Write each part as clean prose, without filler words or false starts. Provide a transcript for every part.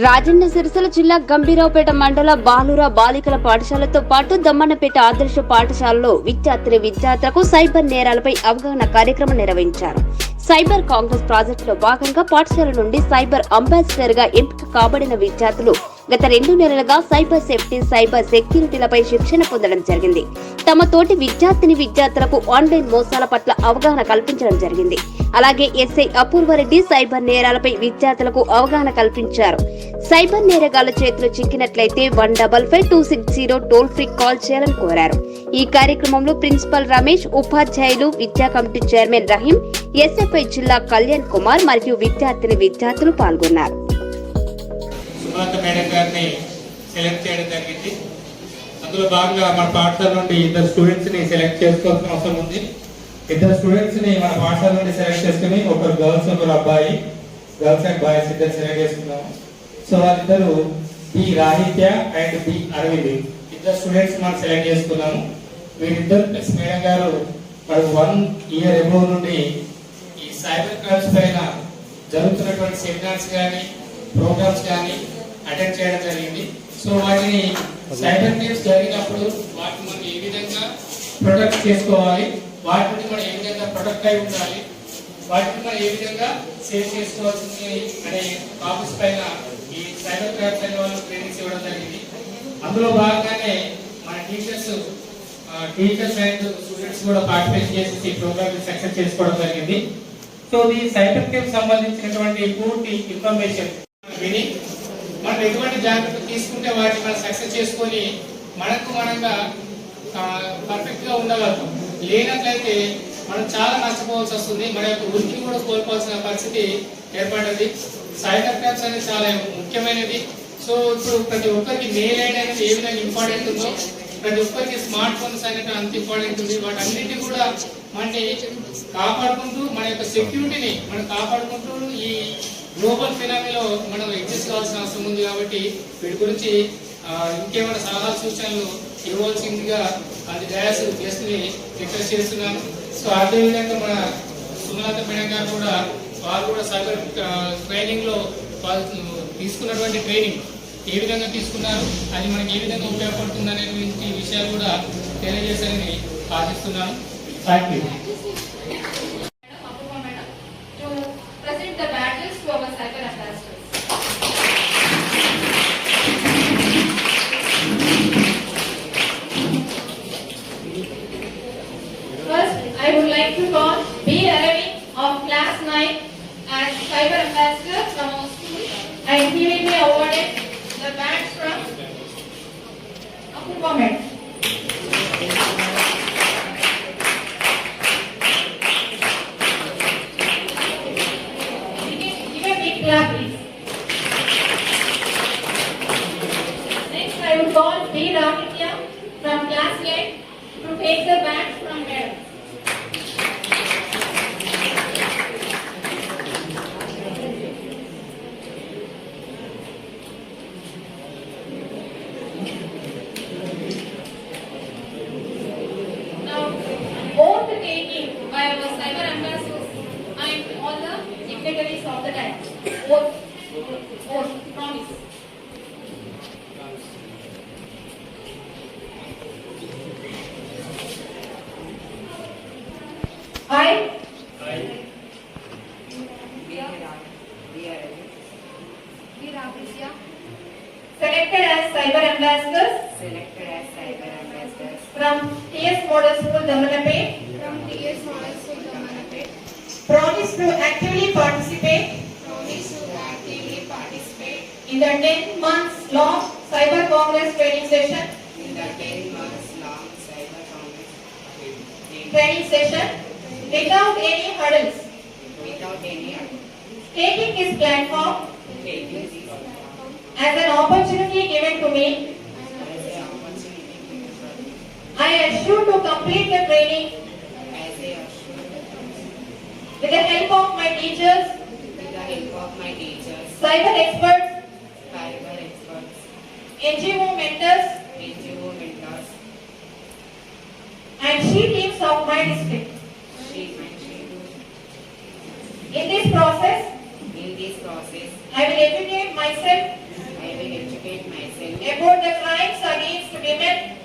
రాజన్న సిరిసిల్ల జిల్లా గంభీరావుపేట మండల బాలుర బాలికల పాఠశాలతో పాటు దమ్మన్నపేట ఆదర్శ పాఠశాలలో విద్యార్థులకు సైబర్ నేరాలపై అవగాహన కార్యక్రమం నిర్వహించారు. సైబర్ కాంగ్రెస్ ప్రాజెక్టులో భాగంగా పాఠశాల నుండి సైబర్ అంబాసిడర్ గా ఎంపిక కాబడిన విద్యార్థులు గత 2 నెలలుగా సైబర్ సేఫ్టీ, సైబర్ సెక్యూరిటీలపై శిక్షణ పొందడం జరిగింది. తమ తోటి విద్యార్థులకు ఆన్లైన్ మోసాల పట్ల అవగాహన కల్పించడం జరిగింది. అలాగే ఎస్ఐ అపూర్వరెడ్డి సైబర్ నేరాలపై విద్యార్థులకు అవగాహన కల్పించారు. సైబర్ నేరగాళ్ల చేతిలో చిక్కినట్లయితే 155260 టోల్ ఫ్రీ కాల్ చేయాలని కోరారు. ఈ కార్యక్రమంలో ప్రిన్సిపల్ రమేష్, ఉపాధ్యాయులు, విద్యా కమిటీ చైర్మన్ రహీం, ఎస్ఎఫ్ఐ జిల్లా కళ్యాణ్ కుమార్ మరియు విద్యార్థులు పాల్గొన్నారు. మేడం గారిని సెలెక్ట్ చేయడం జరిగింది. అందులో భాగంగా మన పాఠశాల నుండి 2 స్టూడెంట్స్ ని సెలెక్ట్ చేసుకోవాల్సిన అవసరం ఉంది. 2 స్టూడెంట్స్ ని మన పాఠశాల నుండి సెలెక్ట్ చేసుకుని ఒకరు గర్ల్స్, ఒకరు అబ్బాయి, గర్ల్స్ అండ్ బాయ్స్ ఇద్దరు సెలెక్ట్ చేసుకున్నాము. సో వాళ్ళిద్దరు B Rahitya and B Aravind 2 students మనం సెలెక్ట్ చేసుకున్నాము. వీరిద్దరు ప్లస్ మేడం గారు మనకు 1 ఇయర్ ఎబో నుండి ఈ సైబర్ క్రైమ్స్ పైన జరుగుతున్నటువంటి సెమినార్స్ కానీ, ప్రోగ్రామ్స్ కానీ అటెండ్ చేయడం జరిగింది. సో వాటిని సైబర్ క్రైమ్స్ జరిగినప్పుడు వాటిని మనం ఏ విధంగా ప్రొటెక్ట్ చేసుకోవాలి, వాటి నుండి మనం ఏ విధంగా ప్రొటెక్ట్ అయి ఉండాలి, వాటిని మనం ఏ విధంగా సేవ్ చేసుకోవాల్సింది అనే టాపిక్స్ పైన ఈ సైబర్ క్రైమ్స్ పైన వాళ్ళు ట్రైనింగ్స్ ఇవ్వడం జరిగింది. అందులో భాగంగానే మన టీచర్స్ అండ్ స్టూడెంట్స్ కూడా పార్టిసిపేట్ చేసి ఈ ప్రోగ్రామ్ సక్సెస్ చేసుకోవడం జరిగింది. సో ఈ సైబర్ క్రైమ్ సంబంధించినటువంటి పూర్తి ఇన్ఫర్మేషన్ విని మనం ఎటువంటి జాగ్రత్తలు తీసుకుంటే వాటిని మనం సక్సెస్ చేసుకొని మనంగా పర్ఫెక్ట్ గా ఉండగలుగుతాం. లేనట్లయితే మనం చాలా నష్టపోవాల్సి వస్తుంది. మన యొక్క ఉనికిని కూడా కోల్పోవాల్సిన పరిస్థితి ఏర్పడింది. సైబర్ క్రైమ్స్ అనేది చాలా ముఖ్యమైనది. సో ఇప్పుడు ప్రతి ఒక్కరికి మెయిల్ ఐడి అనేది ఏ విధంగా ఇంపార్టెంట్ ఉందో, ప్రతి ఒక్కరికి స్మార్ట్ ఫోన్స్ అనేది అంత ఇంపార్టెంట్ ఉంది. వాటన్నిటిని కూడా మనని కాపాడుకుంటూ మన యొక్క సెక్యూరిటీని మనం కాపాడుకుంటూ ఈ గ్లోబల్ ఫినామీలో మనం ఎగ్జిస్ట్ కావాల్సిన అవసరం ఉంది. కాబట్టి వీటి గురించి ఇంకేమైనా సలహా సూచనలు ఇవ్వాల్సిందిగా అది డయాస్ గెస్ట్ ని రిక్వెస్ట్ చేస్తున్నాను. సో అదేవిధంగా మన సుమలత మేడం గారు కూడా వారు కూడా సైబర్ ట్రైనింగ్ లో తీసుకున్నటువంటి ట్రైనింగ్ ఏ విధంగా తీసుకున్నారు, అది మనకి ఏ విధంగా ఉపయోగపడుతుంది అనే విషయాలు కూడా తెలియజేశారని ఆశిస్తున్నాను. Thank you. I would like to call B. Aravind of class 9 as Cyber Ambassador from our school, and he will be awarded the badge from Apurva Madam. Give a big clap, please. Next, I would call B. Rahitya from class 8 to take the badge from Madam. Both taking by our cyber ambassadors and all the dignitaries of the time. Both promise. I selected as cyber ambassadors from TS Model School Damanapet. Promise to actively participate in the 10 months long Cyber Congress training session. Without any hurdles. Taking this platform as an opportunity given to me, I assure to complete the training with the help of my teachers, cyber experts, NGO mentors, and she teams of my district. In this process, I will educate myself about the crimes against women,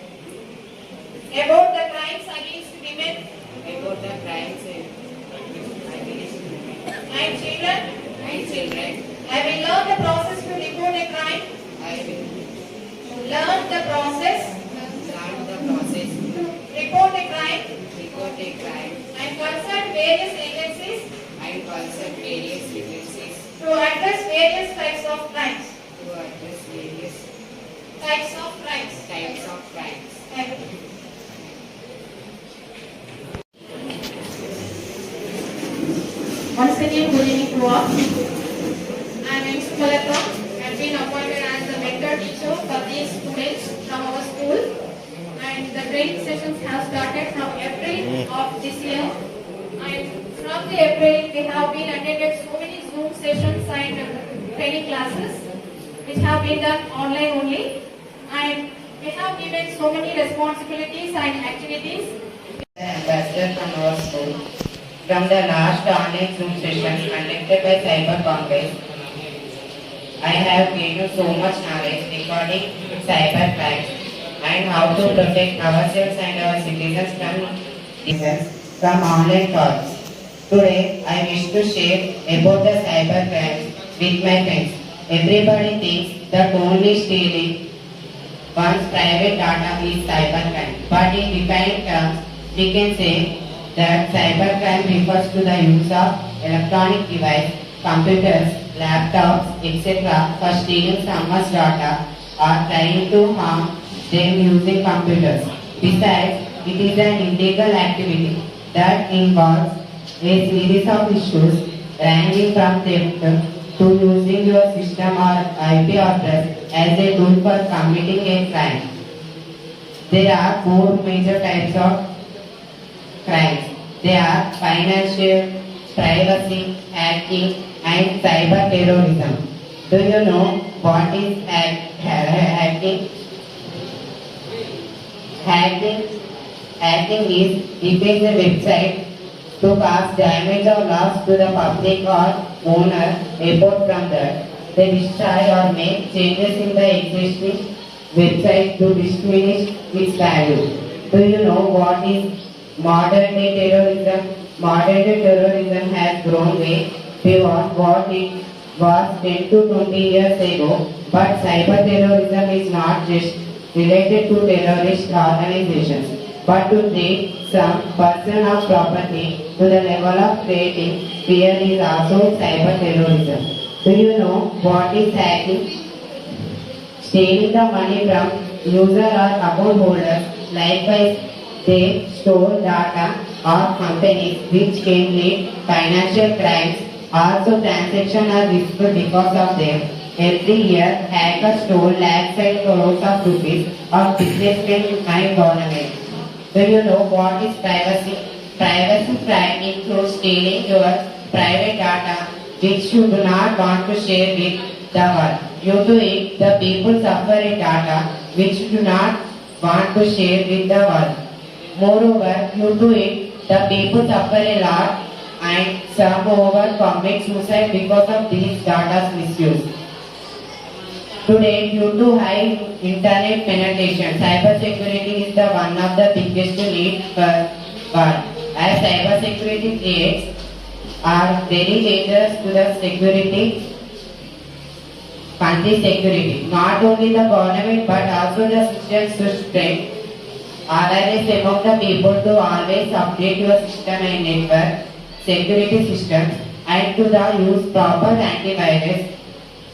about the crimes against women about the crimes against women and children. and children. I will learn the process to report a crime. I will Learn the process learn the process to report a crime to report a crime and consult various agencies and consult various agencies to address various types of crimes. to address various Types of crimes. types of crimes. Thank you. Once again, good evening to all. I am Sumalata and been appointed as the mentor teacher for these students from our school. And the training sessions have started from April of this year. And from the April, we have been attended so many Zoom sessions and training classes, which have been done online only. And we have given so many responsibilities and activities. Ambassador from our school. From the last online Zoom session conducted by Cyber Congress, I have gained so much knowledge regarding cyber crimes and how to protect ourselves and our citizens from online frauds. Today, I wish to share about the cyber crimes with my friends. Everybody thinks that only stealing one's private data is cybercrime, but in defined terms, we can say that cybercrime refers to the use of electronic devices, computers, laptops, etc. for stealing someone's data or trying to harm them using computers. Besides, it is an illegal activity that involves a series of issues ranging from theft to using your system or IP address as a tool for committing a crime. There are four major types of crimes. They are financial, privacy, hacking, and cyber terrorism. Do you know what is hacking? Hacking is if a website to cause damage or loss to the public or owner. Apart from that, they destroy or make changes in the existing website to diminish its value. Do you know what is modern day terrorism? Modern day terrorism has grown way beyond what it was 10 to 20 years ago, but cyber terrorism is not just related to terrorist organizations, but to take some person or property to the level of creating fear is also cyber terrorism. Do you know what is hacking? Stealing the money from user or account holders, likewise they store data or companies which can lead financial crimes. Also transaction are risked because of them. Every year, hackers stole lakhs and crores of rupees of businessmen and government. Do you know what is privacy? Privacy crime includes stealing your private data which you do not want to share with the world. Due to it, the people suffer a data which you do not want to share with the world. Moreover, due to it, the people suffer a lot and some over commit suicide because of these data's misuse. Today, due to high internet penetration, cybersecurity is the one of the biggest need for world. As cybersecurity threats are very dangerous to the country security. Not only the government but also the systems should spread awareness among the people to always update your system and network security systems and to the use proper antivirus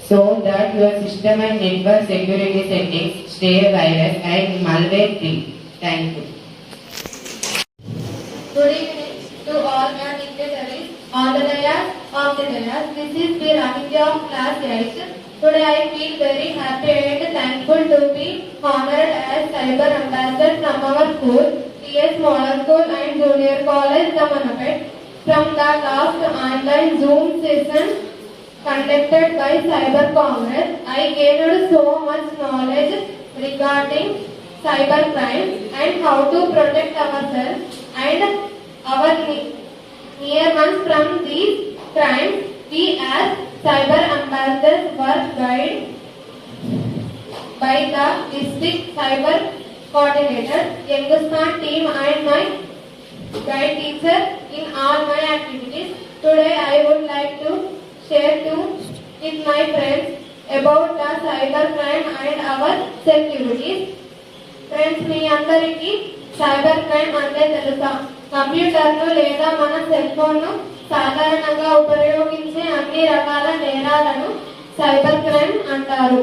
so that your system and network security settings stay virus and malware free. Thank you. Good evening to all your dignitaries on the dais of the dais. This is the Rahitya of class 8. Today I feel very happy and thankful to be honored as Cyber Ambassador from our school, TS Model School and Junior College, Damanapet. From the last online Zoom session conducted by Cyber Congress, I gained so much knowledge regarding cyber crime and how to protect ourselves and our near ones from these crimes. We as Cyber Ambassadors work guide by the district cyber coordinator, Yangustan team and my guide teacher in all my activities. Today I would like to share with my friends about the cyber crime and our securities. Friends, మీ అందరికీ cyber crime అంటే తెలుసా? కంప్యూటర్ను లేదా మన cell ఫోన్ను సాధారణంగా ఉపయోగించే అన్ని రకాల నేరాలను సైబర్ క్రైమ్ అంటారు.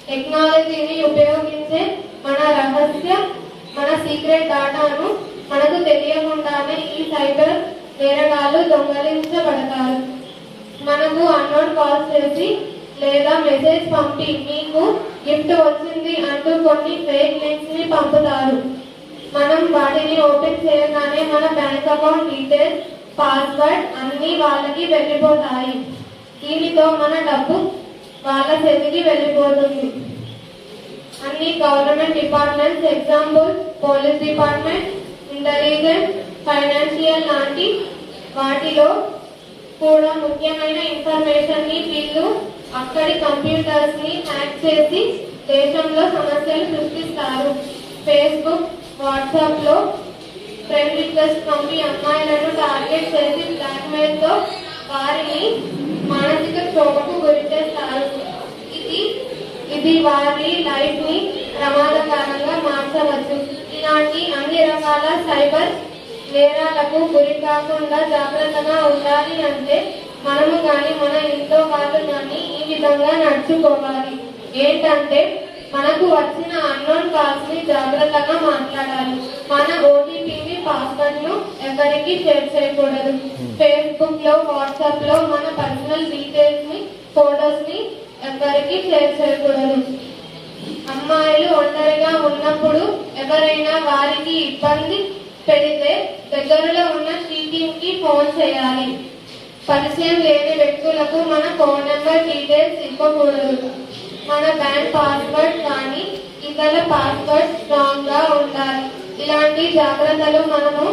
టెక్నాలజీని ఉపయోగించే మన సీక్రెట్ డాటాను మనకు తెలియకుండానే ఈ సైబర్ నేరగాళ్లు దొంగలించబడతారు. మనకు అన్నోన్ కాల్ చేసి లేదా మెసేజ్ పంపి మీకు గిఫ్ట్ వచ్చింది అంటూ కొన్ని ఫేక్ లింక్స్ ని పంపుతారు. మనం వాటిని ఓపెన్ చేయగానే మన బ్యాంక్ అకౌంట్ డీటెయిల్స్, పాస్వర్డ్ అన్ని వాళ్ళకి వెళ్ళిపోతాయి. దీనితో మన డబ్బు వాళ్ళ చేతికి వెళ్ళిపోతుంది. అన్ని government departments, example police department, intelligence, financial లాంటి వాటిలో కూడా ముఖ్యమైన ఇన్ఫర్మేషన్ ని వీళ్ళు అక్కడి కంప్యూటర్స్ ని హ్యాక్ చేసి దేశంలో సమస్యలు సృష్టిస్తారు. ఫేస్బుక్, వాట్సాప్ లో ఫ్రెండ్ రిక్వెస్ట్ పంపి అమ్మాయిలను టార్గెట్ చేసి బ్లాక్మెయిల్ తో వారిని మానసిక క్షోభకు గురి చేస్తారు. ఇది వారి లైఫ్ ని ప్రమాదకరంగా మార్చవచ్చు. ఇలాంటి అన్ని రకాల సైబర్ నేరాలకు గురి కాకుండా జాగ్రత్తగా ఉండాలి అంటే మనము కానీ మన ఇంట్లో వాళ్ళు కానీ ఈ విధంగా నడుచుకోవాలి. ఏంటంటే మనకు వచ్చిన అన్నోన్ కాల్స్ ని జాగ్రత్తగా మాట్లాడాలి. మన ఓటీపీని, పాస్వర్డ్ ను ఎవరికి షేర్ చేయకూడదు. ఫేస్బుక్ లో, వాట్సాప్ లో మన పర్సనల్ డీటెయిల్స్ ని, ఫోటోస్ ని ఎవరికి షేర్ చేయకూడదు. అమ్మాయిలు ఒంటరిగా ఉన్నప్పుడు ఎవరైనా వారికి ఇబ్బంది పెడితే దగ్గరలో ఉన్న టీమ్ కి ఫోన్ చేయాలి. పరిచయం లేని వ్యక్తులకు మన ఫోన్ నెంబర్ డీటెయిల్స్ ఇవ్వకూడదు. మన బ్యాంక్ పాస్వర్డ్ కానీ ఇతర పాస్వర్డ్ స్ట్రాంగ్ గా ఉండాలి. ఇలాంటి జాగ్రత్తలు మనము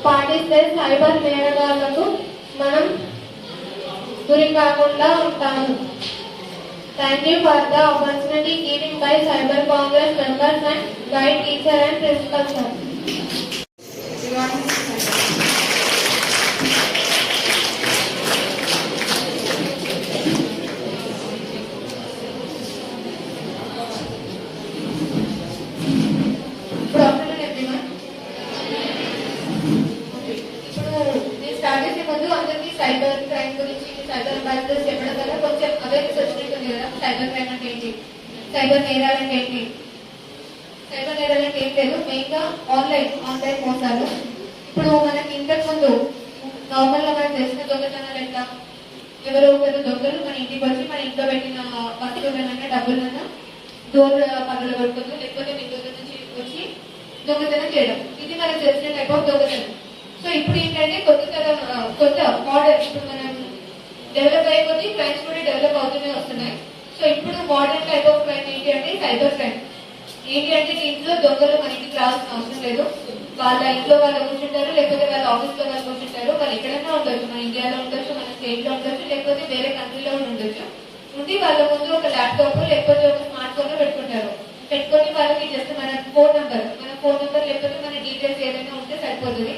పాటిస్తే సైబర్ నేరగాళ్లకు మనం గురి కాకుండా ఉంటాము. Thank you for the opportunity given by Cyber Congress members and guide teacher and principal sir. Good afternoon everyone. ఇప్పుడు స్టార్ట్ చేసే ముందు అందరికీ సైబర్ క్రైమ్ గురించి, సైబర్ అబారిటీస్ చెప్పడం వల్ల కొంచెం అవేర్నెస్ వచ్చినట్టుంది కదా. సైబర్ క్రైమ్ అంటే ఏంటి, సైబర్ నేరాలు అంటే ఏంటి? సైబర్ నేరాలు అంటే ఏం లేదు, మెయిన్ గా ఆన్లైన్ మోసాలు. ఇప్పుడు మనకి ఇంతకు ముందు నార్మల్ గా మనకు తెలిసిన దొంగతనాలు ఎట్లా, ఎవరో ఒకరు దొంగలు మన ఇంటికి వచ్చి మన ఇంట్లో పెట్టిన వస్తువులైనా డబ్బులైనా డోర్ పనులు కొడుతుంది, లేకపోతే విండోల నుంచి వచ్చి దొంగతనం చేయడం. ఇది మనకు తెలిసిన టైప్ ఆఫ్ దొంగతనం. సో ఇప్పుడు ఏంటంటే కొత్త మోడల్, ఇప్పుడు మనం డెవలప్ అయిపోతే క్రైమ్స్ కూడా డెవలప్ అవుతూనే వస్తున్నాయి. సో ఇప్పుడు మోడర్న్ టైప్ ఆఫ్ క్రైమ్ ఏంటి అంటే సైబర్ క్రైమ్. ఏంటి అంటే దీంట్లో దొంగలు మన ఇంటికి రావాల్సిన అవసరం లేదు. వాళ్ళ ఇంట్లో వాళ్ళు కూర్చుంటారు, లేకపోతే వాళ్ళ ఆఫీస్ లో వాళ్ళు కూర్చుంటారు. వాళ్ళు ఎక్కడైనా ఉండొచ్చు, మన ఇండియాలో ఉండొచ్చు, మన స్టేట్ లో ఉండొచ్చు, లేకపోతే వేరే కంట్రీలో ఉండొచ్చు. ఉండి వాళ్ళ ముందు ఒక ల్యాప్టాప్ లేకపోతే ఒక స్మార్ట్ ఫోన్ పెట్టుకుంటారు. పెట్టుకొని వాళ్ళకి జస్ట్ మన ఫోన్ నెంబర్ లేకపోతే మన డీటెయిల్స్ ఏదైనా ఉంటే సరిపోతుంది.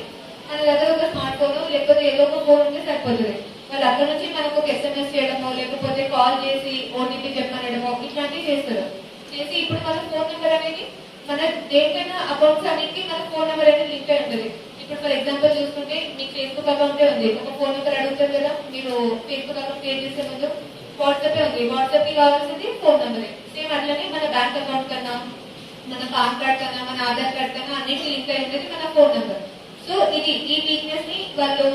మన దగ్గర ఒక స్మార్ట్ ఫోన్ లేకపోతే ఏదో ఒక ఫోన్ ఉంటే సరిపోతుంది. వాళ్ళు అక్కడ నుంచి మనకు ఒక SMS చేయడమో, లేకపోతే కాల్ చేసి ఓటీపీ చెప్పనడమో ఇట్లాంటివి చేస్తారు. చేసి ఇప్పుడు మన ఫోన్ నెంబర్ అనేది మన దేనికైనా అకౌంట్స్ అన్నింటికి మన ఫోన్ నెంబర్ అనేది లింక్ అయి ఉంటుంది. ఇప్పుడు ఫర్ ఎగ్జాంపుల్ చూసుకుంటే మీకు ఫేస్బుక్ అకౌంటే ఉంది, ఒక ఫోన్ నెంబర్ అడుగుతారు కదా. మీరు ఫేస్బుక్ అకౌంట్ క్రియేట్ చేసే ముందు వాట్సాప్ ఉంది, వాట్సాప్ కి కావాల్సింది ఫోన్ నెంబర్. సేమ్ అట్లనే మన బ్యాంక్ అకౌంట్ కన్నా, మన పాన్ కార్డ్ కన్నా, మన ఆధార్ కార్డ్ కన్నా అన్నిటి లింక్ అయి ఉంటుంది మన ఫోన్ నెంబర్. సో ఈ వీక్నెస్ ని వాళ్ళు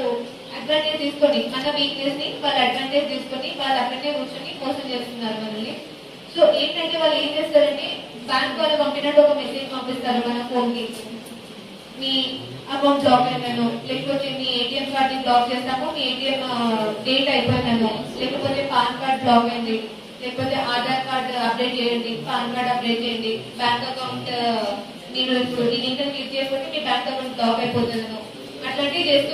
అడ్వాంటేజ్ తీసుకొని, మన వీక్నెస్ ని వాళ్ళు అడ్వాంటేజ్ తీసుకొని వాళ్ళు అక్కడనే కూర్చొని మోసం చేస్తున్నారు మనల్ని. సో ఏంటంటే వాళ్ళు ఏం చేస్తారంటే బ్యాంక్ వాళ్ళు పంపినట్టు ఒక మెసేజ్ పంపిస్తారు మన ఫోన్ కి, మీ అకౌంట్ బ్లాక్ అయినాను, లేకపోతే మీ ఏటీఎం కార్డ్ ని బ్లాక్ చేస్తాము, మీ ఏటీఎం డేట్ అయిపోయినాను, లేకపోతే పాన్ కార్డ్ బ్లాక్ అయింది, లేకపోతే ఆధార్ కార్డ్ అప్డేట్ చేయండి, పాన్ కార్డ్ అప్డేట్ చేయండి, బ్యాంక్ అకౌంట్ మీరు ఇప్పుడు ఈ లింక్ క్లిక్ చేయకపోతే మీ బ్యాంక్ అకౌంట్ బ్లాక్ అయిపోతుందను. అట్లాంటివి చేసి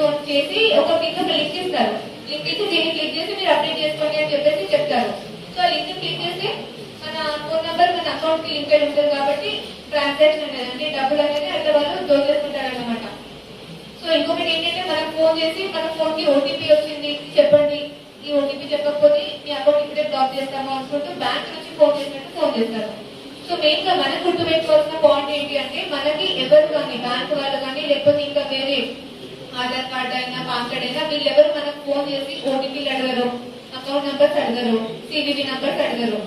ఒక లింక్ ఇస్తారు. లింక్ ఇచ్చి దీన్ని క్లిక్ చేసి మీరు అప్డేట్ చేసుకోండి అని చెప్పేసి చెప్తారు. సో ఆ లింక్ క్లిక్ చేస్తే మన మన ఫోన్ నెంబర్ మన అకౌంట్ కి లింక్ అయి ఉంటుంది కాబట్టి ట్రాన్సాక్షన్ అనేది అంటే డబ్బులు అనేది అట్లా వాళ్ళు దోచేసుకుంటారు అన్నమాట. సో ఇంకొకటి ఏంటంటే మనకు ఫోన్ చేసి మన ఫోన్ కి ఓటీపీ వచ్చింది చెప్పండి, ఈ ఓటీపీ చెప్పకపోతే మీ అకౌంట్ ఇప్పుడే బ్లాక్ చేస్తాము అనుకుంటూ బ్యాంక్ నుంచి ఫోన్ చేసినట్టు ఫోన్ చేస్తారు. సో మెయిన్ గా మనం గుర్తుపెట్టుకోవాల్సిన పాయింట్ ఏంటి అంటే మనకి ఎవరు కానీ బ్యాంక్ వాళ్ళు కానీ లేకపోతే ఇంకా వేరే ఆధార్ కార్డ్ అయినా పాన్ కార్డ్ అయినా వీళ్ళెవరు మనకు ఫోన్ చేసి ఓటీపీలు అడగరు, అకౌంట్ నంబర్స్ అడగరు, సివివి నంబర్స్ అడగరు.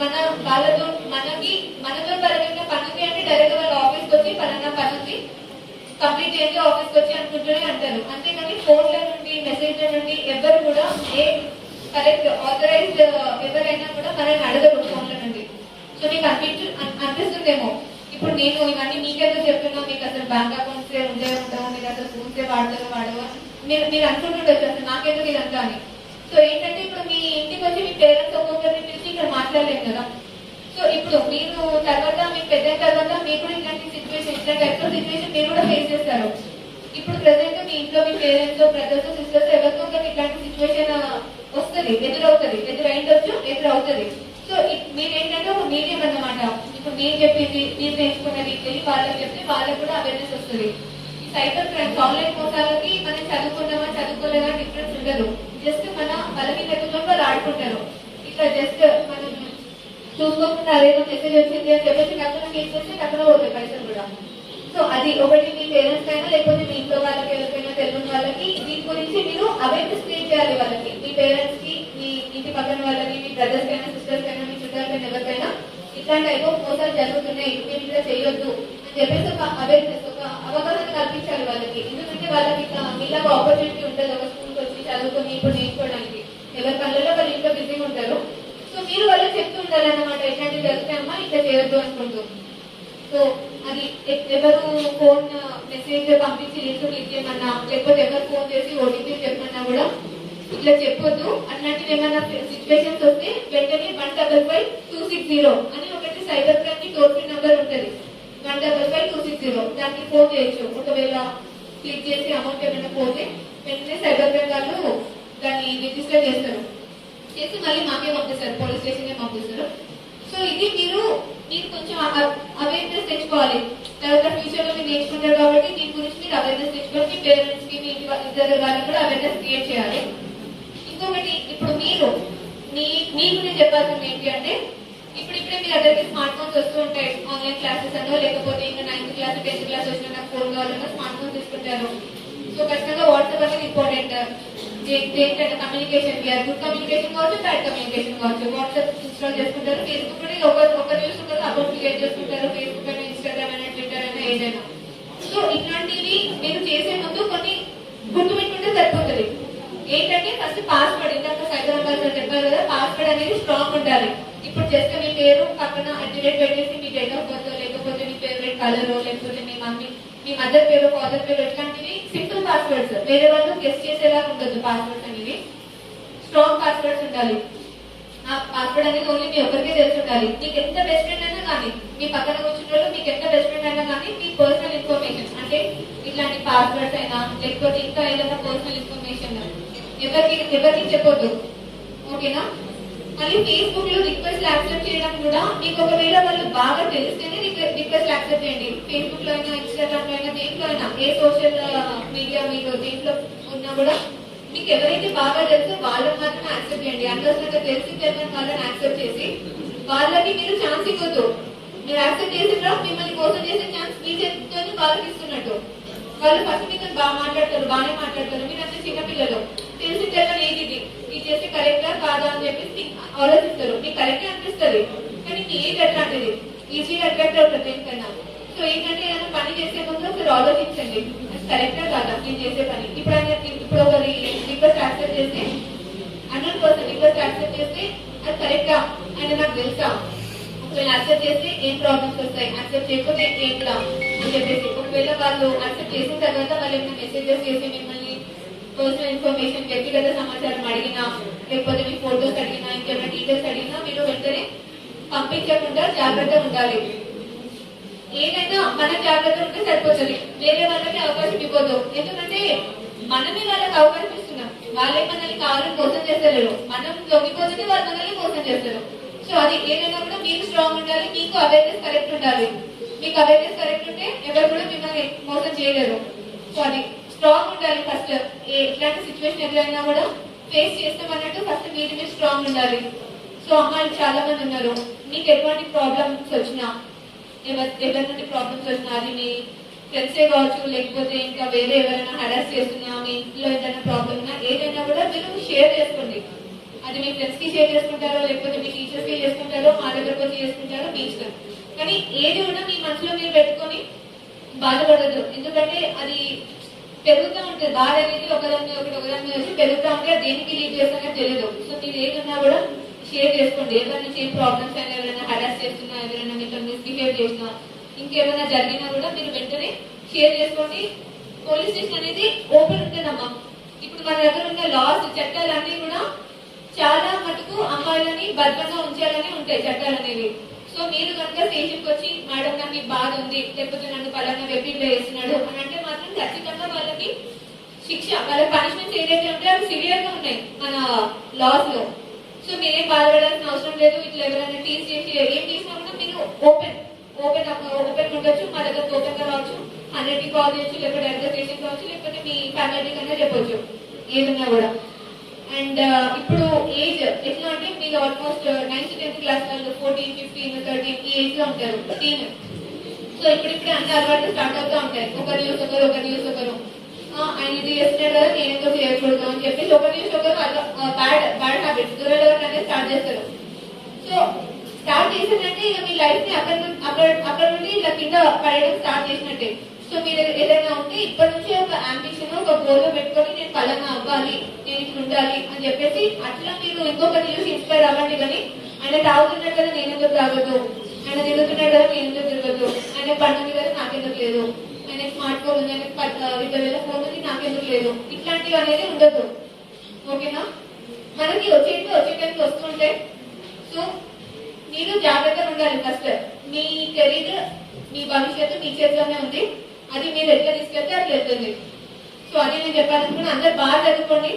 మన వాళ్ళతో మనతో పరంగా పనుంది అంటే డైరెక్ట్ వాళ్ళ ఆఫీస్కి వచ్చి పలానా పనుంది కంప్లీట్ చేసి ఆఫీస్కి వచ్చి అనుకుంటూనే అంటారు. అంతేకాని ఫోన్ల నుండి మెసేజ్ల నుండి ఎవరు కూడా ఏ కరెక్ట్ ఆథరైజ్డ్ ఎవరైనా కూడా మనల్ని అడగరు ఫోన్ల నుండి. సో మీకు అనిపిస్తుందేమో ఇప్పుడు నేను ఇవన్నీ మీకెందుకు చెప్తున్నా, మీకు అసలు బ్యాంక్ అకౌంట్స్ ఉండవు, మీరు అసలు ఫోన్సే వాడవా మీరు అనుకుంటుండొచ్చు అసలు నాకెందుకు ఇదంతా అని. సో ఏంటంటే ఇప్పుడు మీ ఇంటికి వచ్చి మీ పేరెంట్స్ ఒక్కొక్కరిని పిలిచి ఇక్కడ మాట్లాడలేము కదా. సో ఇప్పుడు మీరు తర్వాత మీకు పెద్ద తర్వాత మీకు కూడా ఇట్లాంటి సిచ్యువేషన్ ఇట్లాంటి టైప్ ఆఫ్ సిచ్యువేషన్ మీరు కూడా ఫేస్ చేస్తారు. ఇప్పుడు ప్రెసెంట్ మీ ఇంట్లో మీ పేరెంట్స్ బ్రదర్స్ సిస్టర్స్ ఎవరితో ఇట్లాంటి సిచ్యువేషన్ వస్తుంది, ఎదురైండొచ్చు, ఎదురవుతుంది. సో మీరు ఏంటంటే ఒక మీడియం అన్నమాట. ఇప్పుడు మీరు చెప్పింది మీరు నేర్చుకున్నది వెళ్ళి వాళ్ళకి చెప్తే వాళ్ళకి కూడా అవేర్నెస్ వస్తుంది. ఈ సైబర్ క్రైమ్స్ ఆన్లైన్ మోసాలకి మనం చదువుకున్నామా చదువుకోలేదా డిఫరెన్స్ ఉండదు. జస్ట్ మన బలహీనతతో వాళ్ళు ఆడుకుంటారు. ఇట్లా జస్ట్ మనం చూసుకోకుండా అదేదో మెసేజ్ వచ్చింది అని చెప్పేసి టక్కున తీసుకొచ్చి టక్కున పోతాయి పైసలు కూడా. సో అది ఒకటి మీ పేరెంట్స్ అయినా లేకపోతే మీ ఇంట్లో వాళ్ళకి ఎవరికైనా తెలియని వాళ్ళకి దీని గురించి మీరు అవేర్నెస్ క్రియేట్ చేయాలి. వాళ్ళకి మీ పేరెంట్స్ కి, మీ ఇంటి పక్కన వాళ్ళకి, మీ బ్రదర్స్ కైనా సిస్టర్స్ కైనా మీ చుట్టాలకైనా ఎవరికైనా ఇట్లాంటి టైప్ ఆఫ్ మోసాలు జరుగుతున్నాయి, మీరు ఇట్లా చేయొద్దు అని చెప్పేసి ఒక అవేర్నెస్ ఒక అవగాహన కల్పించాలి వాళ్ళకి. ఎందుకంటే వాళ్ళకి మీలాగా ఆపర్చునిటీ ఉంటుంది ఒక స్కూల్కి వచ్చి చదువుకొని ఇప్పుడు నేర్చుకోవడానికి. ఎవరి పనులలో వాళ్ళు ఇంట్లో బిజీగా ఉంటారు. సో మీరు వాళ్ళకి చెప్తూ ఉండాలన్నమాట ఇట్లాంటివి జరుగుతాయమ్మా ఇట్లా చేయొద్దు అనుకుంటూ. సో అది ఎవరు ఫోన్ మెసేజ్ పంపించి లింక్ క్లిక్ చేయమన్నా లేకపోతే ఎవరు ఫోన్ చేసి ఓటీపీ చెప్పమన్నా కూడా ఇట్లా చెప్పొద్దు. అట్లాంటివి ఏమైనా సిచ్యువేషన్స్ వస్తే వెంటనే 155-260 అని ఒకటి సైబర్ క్రైమ్ కి టోల్ ఫ్రీ నెంబర్ ఉంటుంది. 155-260 దానికి ఫోన్ చేయొచ్చు. ఒకవేళ క్లిక్ చేసి అమౌంట్ ఏమైనా పోతే వెంటనే సైబర్ క్రైమ్ వాళ్ళు దాన్ని రిజిస్టర్ చేస్తారు, చేసి మళ్ళీ మాకే పంపిస్తారు, పోలీస్ స్టేషన్ కే పంపిస్తారు. సో ఇది మీరు కొంచెం అవేర్నెస్ తెచ్చుకోవాలి. తర్వాత ఫ్యూచర్ లో మీరు నేర్చుకుంటారు కాబట్టి దీని గురించి మీరు అవేర్నెస్ తెచ్చుకోవాలి. మీ పేరెంట్స్ కి మీ ఇద్దరు వాళ్ళకి కూడా అవేర్నెస్ క్రియేట్ చేయాలి. ఇంకొకటి ఇప్పుడు మీకు నేను చెప్పాల్సింది ఏంటి అంటే ఇప్పుడిప్పుడే మీ అందరికి స్మార్ట్ ఫోన్స్ వస్తూ ఉంటాయి. ఆన్లైన్ క్లాసెస్ అనో లేకపోతే ఇంకా 9th క్లాస్ 10th క్లాస్ వచ్చిన నాకు ఫోన్ కావాలన్నా స్మార్ట్ ఫోన్ తీసుకుంటారు. సో ఖచ్చితంగా వాట్సాప్ అనేది ఇంపార్టెంట్. ఏంటంటే కమ్యూనికేషన్ గుడ్ కమ్యూనికేషన్ కావచ్చు, బ్యాడ్ కమ్యూనికేషన్ కావచ్చు. వాట్సాప్ ఇన్స్టాల్ చేసుకుంటారు, ఫేస్బుక్ ఒకరు యూస్ ఉంటారు, అకౌంట్ క్రియేట్ చేసుకుంటారు, ఫేస్బుక్ అయినా ఇన్స్టాగ్రామ్ అయినా ట్విట్టర్ అయినా ఏదైనా. సో ఇట్లాంటివి మీరు చేసే ముందు కొన్ని గుర్తుపెట్టుకుంటే సరిపోతుంది. ఏంటంటే ఫస్ట్ పాస్వర్డ్, ఇందాక సైబరాబాద్ చెప్పారు కదా, పాస్వర్డ్ అనేది స్ట్రాంగ్ ఉండాలి. ఇప్పుడు జస్ట్ మీ పేరు పక్కన @ పెట్టేసి మీ డేట్ ఆఫ్ బర్త్ లేకపోతే మీ ఫేవరెట్ కలర్ లేకపోతే మీ మదర్ పేరు ఫాదర్ పేరు ఇట్లాంటివి సింపుల్ పాస్వర్డ్స్, వేరే వాళ్ళు గెస్ట్ చేసేలా ఉండదు. పాస్వర్డ్స్ అనేవి స్ట్రాంగ్ పాస్వర్డ్స్ ఉండాలి. ఆ పాస్వర్డ్ అనేది ఓన్లీ మీ ఒక్కరికే తెలిసి ఉండాలి. మీకు ఎంత బెస్ట్ ఫ్రెండ్ అయినా కానీ, మీ పక్కన కూర్చున్న వాళ్ళు మీకు ఎంత బెస్ట్ ఫ్రెండ్ అయినా కానీ మీ పర్సనల్ ఇన్ఫర్మేషన్ అంటే ఇట్లాంటి పాస్వర్డ్స్ అయినా లేకపోతే ఇంకా ఏదైనా పర్సనల్ ఇన్ఫర్మేషన్ ఎవరికి చెప్పొద్దు. ఓకేనా? మళ్ళీ ఫేస్బుక్ లో రిక్వెస్ట్ యాక్సెప్ట్ చేయడం కూడా మీకు ఒకవేళ వాళ్ళు బాగా తెలిస్తేనే రిక్వెస్ట్ యాక్సెప్ట్ చేయండి. ఫేస్బుక్ లో అయినా ఇన్స్టాగ్రామ్ లో అయినా దేంట్లో అయినా ఏ సోషల్ మీడియా మీరు దేంట్లో ఉన్నా కూడా మీకు ఎవరైతే బాగా తెలుసో వాళ్ళని మాత్రమే యాక్సెప్ట్ చేయండి. అందరికీ తెలిసి తెలియని వాళ్ళని యాక్సెప్ట్ చేసి వాళ్ళకి మీరు ఛాన్స్ ఇవ్వద్దు. మీరు యాక్సెప్ట్ చేసిన మిమ్మల్ని మోసం చేసే ఛాన్స్ మీ చేతితో వాళ్ళకి ఇస్తున్నట్టు. వాళ్ళు ఫస్ట్ మీతో బాగా మాట్లాడతారు, బాగానే మాట్లాడతారు, మీరు అంతా చిన్నపిల్లలు తెలిసి తెలియని ఏది ఇది చేస్తే కరెక్టా కాదా అని చెప్పేసి ఆలోచిస్తారు. మీకు కరెక్ట్ అనిపిస్తుంది కానీ మీ ఏజ్ అట్లాంటిది ఈజీగా అట్రాక్ట్ అవుతుంది దేనికైనా. సో ఏంటంటే ఏదైనా పని చేసే ముందు ఒకరు ఆలోచించండి అది కరెక్టా కాదా నేను చేసే పని. ఇప్పుడు ఒకరి రిక్వెస్ట్ యాక్సెప్ట్ చేస్తే 100% రిక్వెస్ట్ యాక్సెప్ట్ చేస్తే అది కరెక్టా అని నాకు తెలుసా, ఒకవేళ యాక్సెప్ట్ చేస్తే ఏం ప్రాబ్లమ్స్ వస్తాయి, యాక్సెప్ట్ చేయకపోతే ఏంట్లా అని చెప్పేసి. ఒకవేళ వాళ్ళు యాక్సెప్ట్ చేసిన తర్వాత వాళ్ళు ఏమైనా మెసేజెస్ చేసి మిమ్మల్ని పర్సనల్ ఇన్ఫర్మేషన్ వ్యక్తిగత సమాచారం అడిగినా లేకపోతే మీ ఫోటోస్ అడిగినా ఇంకేమైనా డీటెయిల్స్ అడిగినా మీరు వెంటనే పంపించకుండా జాగ్రత్తగా ఉండాలి. ఏదైనా మన జాగ్రత్త ఉంటే సరిపోతుంది, వేరే వాళ్ళకి అవకాశం ఇవ్వదు. ఎందుకంటే మనమే వాళ్ళకి అవకాశం ఇస్తున్నాం, వాళ్ళే మనల్ని కావాలని మోసం చేస్తలేరు, మనం లొంగిపోతుంది వాళ్ళు మనల్ని మోసం చేస్తారు. సో సో అది ఏదైనా కూడా మీరు స్ట్రాంగ్ ఉండాలి, మీకు అవేర్నెస్ కరెక్ట్ ఉండాలి. మీకు అవేర్నెస్ కరెక్ట్ ఉంటే ఎవరు కూడా మిమ్మల్ని మోసం చేయలేరు. సో అది స్ట్రాంగ్ ఉండాలి. ఫస్ట్ ఎట్లాంటి సిచ్యువేషన్ ఎదురైనా కూడా ఫేస్ చేస్తామన్నట్టు ఫస్ట్ మీరు స్ట్రాంగ్ ఉండాలి. సో అమ్మాయిలు చాలా మంది ఉన్నారు, మీకు ఎటువంటి ప్రాబ్లమ్స్ వచ్చినా, ఎవరి నుండి ప్రాబ్లమ్స్ వచ్చినా, అది మీ ఫ్రెండ్సే కావచ్చు, లేకపోతే ఇంకా వేరే ఎవరైనా హెరాస్ చేస్తున్నా, మీ ఇంట్లో ఏదైనా ప్రాబ్లమ్ ఉన్నా, ఏదైనా కూడా మీరు షేర్ చేసుకోండి. అది మీ ఫ్రెండ్స్ కి షేర్ చేసుకుంటారో, లేకపోతే మీ టీచర్స్ కి చేసుకుంటారో, మా దగ్గరకు వచ్చి చేసుకుంటారో మీ ఇష్టం. కానీ ఏది కూడా మీ మనసులో మీరు పెట్టుకొని బాధపడద్దు. ఎందుకంటే అది పెరుగుతూ ఉంటుంది. బాధ అనేది ఒకదాన్ని వచ్చి పెరుగుతూ ఉంటే దేనికి లీడ్ చేస్తానో తెలియదు. సో మీరు ఏదన్నా కూడా షేర్ చేసుకోండి. ఎవరైనా ఏం ప్రాబ్లమ్స్ అయినా, ఎవరైనా హెరాస్ చేస్తున్నా, ఎవరైనా మీతో మిస్బిహేవ్ చేసినా, ఇంకేమైనా జరిగినా కూడా మీరు వెంటనే షేర్ చేసుకోండి. పోలీస్ స్టేషన్ అనేది ఓపెన్ ఉంటుందమ్మా. ఇప్పుడు మన దగ్గర ఉన్న లాస్, చట్టాలన్నీ కూడా చాలా మటుకు అమ్మాయిలని భద్రంగా ఉంచాలని ఉంటాయి చట్టాలు అనేవి. సో మీరు కనుక స్టేషన్కి వచ్చి మేడం నాకు ఈ బాధ ఉంది, లేకపోతే నన్ను పలానా వెబిట్లో వేస్తున్నాడు అని అంటే మాత్రం ఖచ్చితంగా వాళ్ళకి శిక్ష, వాళ్ళ పనిష్మెంట్స్ ఏదైతే ఉంటాయో అవి సివియర్ గా ఉన్నాయి మన లాస్ లో. సో మీరేం బాధపడాల్సిన అవసరం లేదు. ఇట్లా ఎవరైనా టీస్ చేసి ఏం చేసినా కూడా మీరు ఓపెన్ ఉండొచ్చు. మా దగ్గర ఓపెన్ గా రావచ్చు, 100కి కాల్ చేయొచ్చు, లేకపోతే డైరెక్ట్ స్టేషన్ కావచ్చు, లేకపోతే మీ ఫ్యామిలీ కన్నా చెప్పొచ్చు ఏదన్నా కూడా. అండ్ ఇప్పుడు ఏజ్ ఎట్లా అంటే మీరు ఆల్మోస్ట్ 9th 10th క్లాస్ వాళ్ళు 14, 15, 13 ఈ ఏజ్ లో ఉంటారు టీన్. సో ఇప్పుడిప్పుడే అన్ని అలవాట్లు స్టార్ట్ అవుతూ ఉంటాయి. ఒకరు న్యూస్ ఒకరు ఆయన ఇది చేస్తున్నాడు కదా నేను ఎందుకు చేయకూడదు అని చెప్పేసి ఒక న్యూస్ ఒకరు బ్యాడ్ హ్యాబిట్స్ దురలవాటు అనేది స్టార్ట్ చేస్తారు. సో స్టార్ట్ చేసిందంటే ఇక మీ లైఫ్ ని అక్కడ నుండి ఇలా కింద పడేయడం స్టార్ట్ చేసినట్టే. సో మీరు ఏదైనా ఉంటే ఇప్పటి నుంచి ఒక అంబిషన్, ఒక గోల్ పెట్టుకొని నేను పలానా అవ్వాలి, నేను ఇట్లా ఉండాలి అని చెప్పేసి అట్లా మీరు ఇంకొక న్యూస్ ఇన్స్పైర్ అవ్వండి. కానీ ఆయన తాగుతున్నాడు కదా నేను ఎందుకు తాగదు, ఆయన తిరుగుతున్నాడు కదా నేను ఎందుకు తిరగదు, ఆయన పండుగ కదా నాకెందుకు లేదు, ఆయన స్మార్ట్ ఫోన్ ఉంది, ఆయన 20,000 ఫోన్ ఉంది నాకెందుకు లేదు, ఇట్లాంటివి అనేది ఉండదు. ఓకేనా? మనకి వచ్చేటానికి వస్తుంటే సో మీరు జాగ్రత్తగా ఉండాలి. ఫస్ట్ మీ కెరీర్, మీ భవిష్యత్తు మీ చేతిలోనే ఉంది. అది మీరు ఎట్లా తీసుకెళ్తే అట్లా వెళ్తుంది. సో అది నేను చెప్పాలనుకున్నా. అందరు బాగా చదువుకోండి.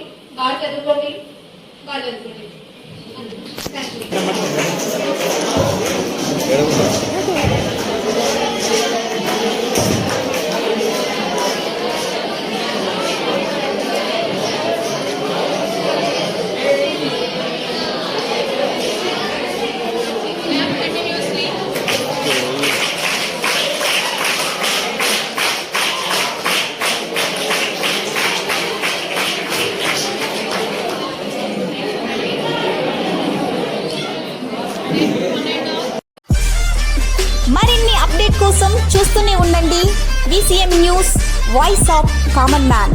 మరిన్ని అప్డేట్ కోసం చూస్తూనే ఉండండి VCM news, voice of common man.